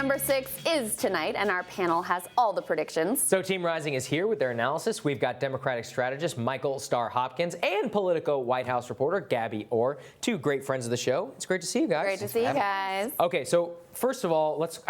number 6 is tonight, and our panel has all the predictions. So Team Rising is here with their analysis. We've got Democratic strategist Michael Starr Hopkins and Politico White House reporter Gabby Orr, two great friends of the show. It's great to see you guys. Great to see you guys. Okay, so first of all, let's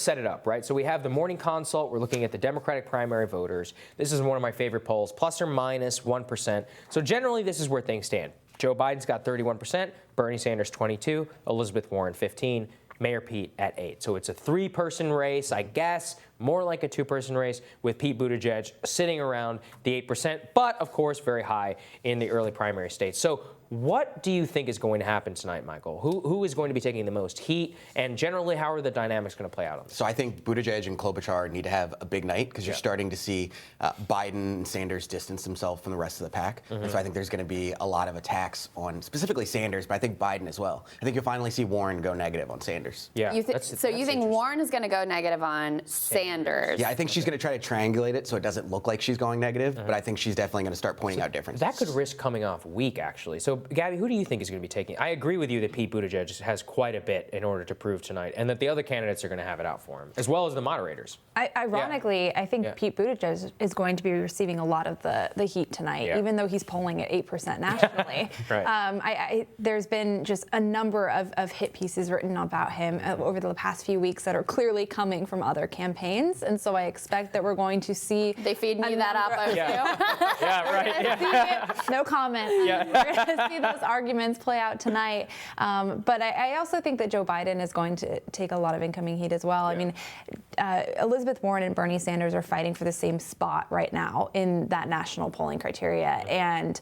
set it up, right? So we have the morning consult. We're looking at the Democratic primary voters. This is one of my favorite polls, plus or minus 1%. So generally, this is where things stand. Joe Biden's got 31%, Bernie Sanders 22%, Elizabeth Warren 15%. Mayor Pete at 8%. So it's a 3-person race, I guess, more like a 2-person race, with Pete Buttigieg sitting around the 8%, but of course very high in the early primary states. So what do you think is going to happen tonight, Michael? Who is going to be taking the most heat? And generally, how are the dynamics going to play out on this? So I think Buttigieg and Klobuchar need to have a big night because you're starting to see Biden and Sanders distance themselves from the rest of the pack. And so I think there's going to be a lot of attacks on specifically Sanders, but I think Biden as well. I think you'll finally see Warren go negative on Sanders. Yeah. You think Warren is going to go negative on Sanders? Yeah, I think she's going to try to triangulate it so it doesn't look like she's going negative, but I think she's definitely going to start pointing out differences. That could risk coming off weak, actually. So, Gabby, who do you think is going to be taking? I agree with you that Pete Buttigieg has quite a bit in order to prove tonight, and that the other candidates are going to have it out for him, as well as the moderators. Ironically, I think Pete Buttigieg is going to be receiving a lot of the heat tonight, even though he's polling at 8% nationally. Right. There's been just a number of hit pieces written about him over the past few weeks that are clearly coming from other campaigns, and so I expect that we're going to see. They feed me that up. No comment. We're going to see those arguments play out tonight. But I also think that Joe Biden is going to take a lot of incoming heat as well. I mean, Elizabeth Warren and Bernie Sanders are fighting for the same spot right now in that national polling criteria. And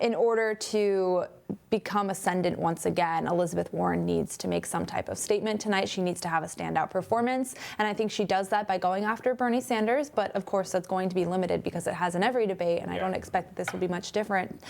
in order to become ascendant once again, Elizabeth Warren needs to make some type of statement tonight. She needs to have a standout performance, and I think she does that by going after Bernie Sanders, but of course that's going to be limited because it has in every debate, and I don't expect that this will be much different.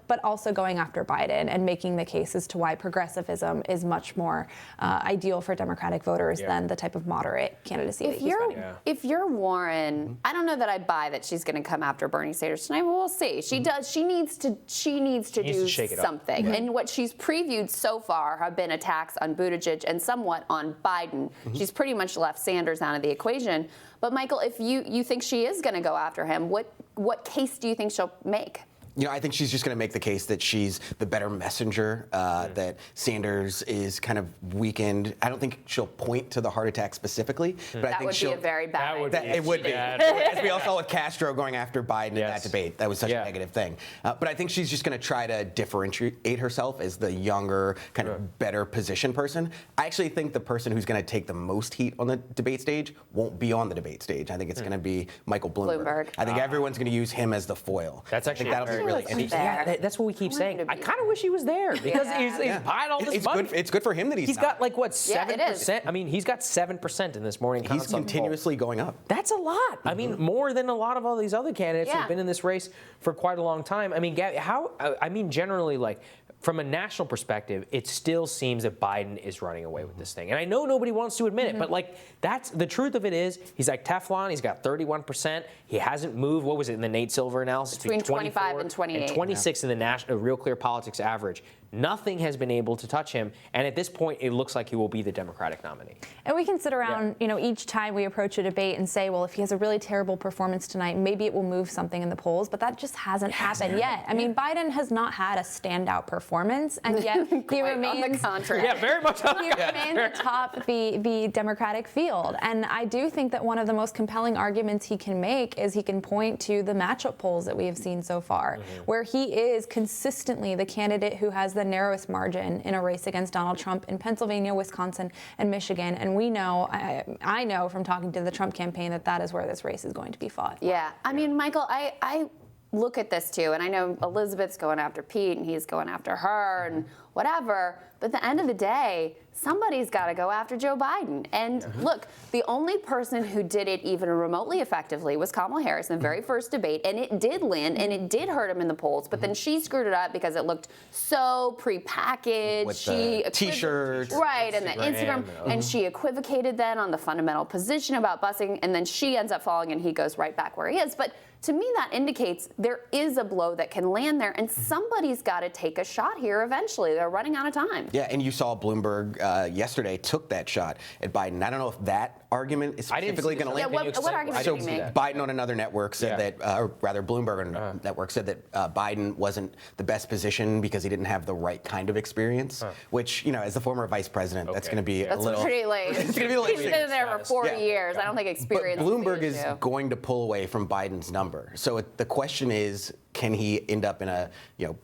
But also going after Biden and making the case as to why progressivism is much more ideal for Democratic voters than the type of moderate candidacy that he's running. If you're Warren, I don't know that I buy that she's going to come after Bernie Sanders tonight, but we'll see. She does. She needs to do something. And what she's previewed so far have been attacks on Buttigieg and somewhat on Biden. She's pretty much left Sanders out of the equation. But Michael, if you think she is going to go after him, what case do you think she'll make? You know, I think she's just going to make the case that she's the better messenger, that Sanders is kind of weakened. I don't think she'll point to the heart attack specifically, but I think she'll... That would be a very bad idea. It would be. As we all saw with Castro going after Biden in that debate. That was such a negative thing. But I think she's just going to try to differentiate herself as the younger, kind of better positioned person. I actually think the person who's going to take the most heat on the debate stage won't be on the debate stage. I think it's going to be Michael Bloomberg. I think everyone's going to use him as the foil. That's actually really interesting. Yeah, that's what we keep saying. I kind of wish he was there because he's buying all this money. It's good for him that he's got like what 7%. I mean, he's got 7% in this morning. He's continuously going up. That's a lot. I mean, more than a lot of all these other candidates who've been in this race for quite a long time. I mean, Gabby, generally, like, from a national perspective, it still seems that Biden is running away with this thing. And I know nobody wants to admit it, but like that's the truth of it is he's like Teflon. He's got 31%. He hasn't moved. What was it in the Nate Silver analysis? Between 25 and 28. And 26 in the national Real Clear Politics average. Nothing has been able to touch him. And at this point, it looks like he will be the Democratic nominee. And we can sit around, each time we approach a debate and say, well, if he has a really terrible performance tonight, maybe it will move something in the polls. But that just hasn't happened yet. I mean, Biden has not had a standout performance, and yet he remains on the contrary. Very much. He remains atop the Democratic field. And I do think that one of the most compelling arguments he can make is he can point to the matchup polls that we have seen so far, where he is consistently the candidate who has the narrowest margin in a race against Donald Trump in Pennsylvania, Wisconsin, and Michigan. And we know, I know from talking to the Trump campaign that is where this race is going to be fought. Yeah. I mean, Michael, I look at this too, and I know Elizabeth's going after Pete and he's going after her and whatever, but at the end of the day, somebody's got to go after Joe Biden. And look, the only person who did it even remotely effectively was Kamala Harris in the very first debate, and it did land and it did hurt him in the polls, but then she screwed it up because it looked so prepackaged. With the T-shirts. Right, and the Instagram, and she equivocated then on the fundamental position about busing, and then she ends up falling and he goes right back where he is. But to me, that indicates there is a blow that can land there, and somebody's got to take a shot here eventually. are running out of time. Yeah, and you saw Bloomberg yesterday took that shot at Biden. I don't know if that argument is specifically going to Yeah, land. what argument So did he make? Biden on another network said that, or rather Bloomberg on a network said that Biden wasn't the best position because he didn't have the right kind of experience, which, as the former vice president, that's going to be a little... Pretty late. It's going to be a little... He's been there for 40 years. I don't think experience But Bloomberg is is the issue. going to pull away from Biden's number. So the question is, can he end up in a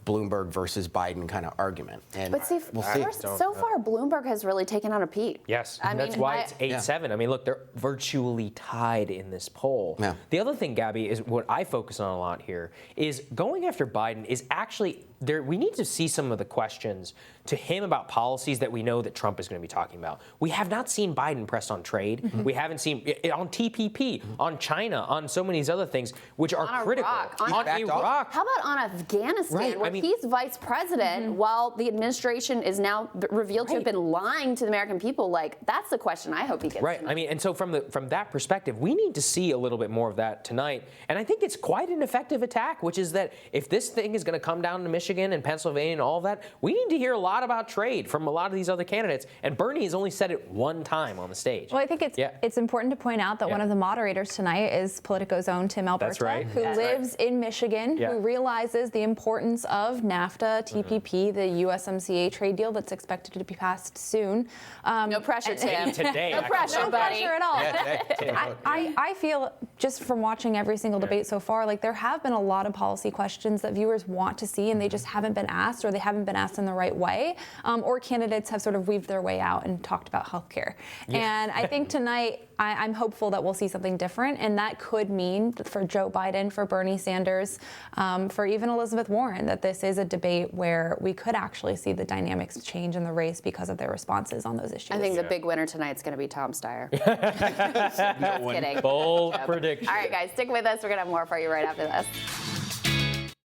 Bloomberg versus Biden kind of argument? And But see, we'll see. so far, Bloomberg has really taken on a Pete. Yes, I that's mean, why it's 8-7. I mean, look, they're virtually tied in this poll. Yeah. The other thing, Gabby, is what I focus on a lot here is going after Biden is actually there. We need to see some of the questions to him about policies that we know that Trump is going to be talking about. We have not seen Biden press on trade. Mm-hmm. We haven't seen it on TPP, on China, on so many of these other things, which are On critical. Iraq. On Iraq. How about on Afghanistan, Right, where I mean- he's vice president while the administration is now revealed to have been lying to the American people? Like, that's the question I hope he gets. Right. tonight. I mean, and so from that perspective, we need to see a little bit more of that tonight. And I think it's quite an effective attack, which is that if this thing is going to come down to Michigan and Pennsylvania and all of that, we need to hear a lot about trade from a lot of these other candidates. And Bernie has only said it one time on the stage. Well, I think it's important to point out that one of the moderators tonight is Politico's own Tim Alberta, who lives in Michigan, who realizes the importance of NAFTA, TPP, the USMCA trade deal that's expected to be passed soon. No pressure, Tim. Today, no pressure, No buddy. pressure at all. Yeah, I feel, just from watching every single debate so far, like there have been a lot of policy questions that viewers want to see and they just haven't been asked, or they haven't been asked in the right way, or candidates have sort of weaved their way out and talked about healthcare. And I think tonight, I'm hopeful that we'll see something different, and that could mean for Joe Biden, for Bernie Sanders, for even Elizabeth Warren, that this is a debate where we could actually see the dynamics change in the race because of their responses on those issues. I think the big winner tonight's going to be Tom Steyer. Just kidding. Bold prediction. All right, guys, stick with us. We're going to have more for you right after this.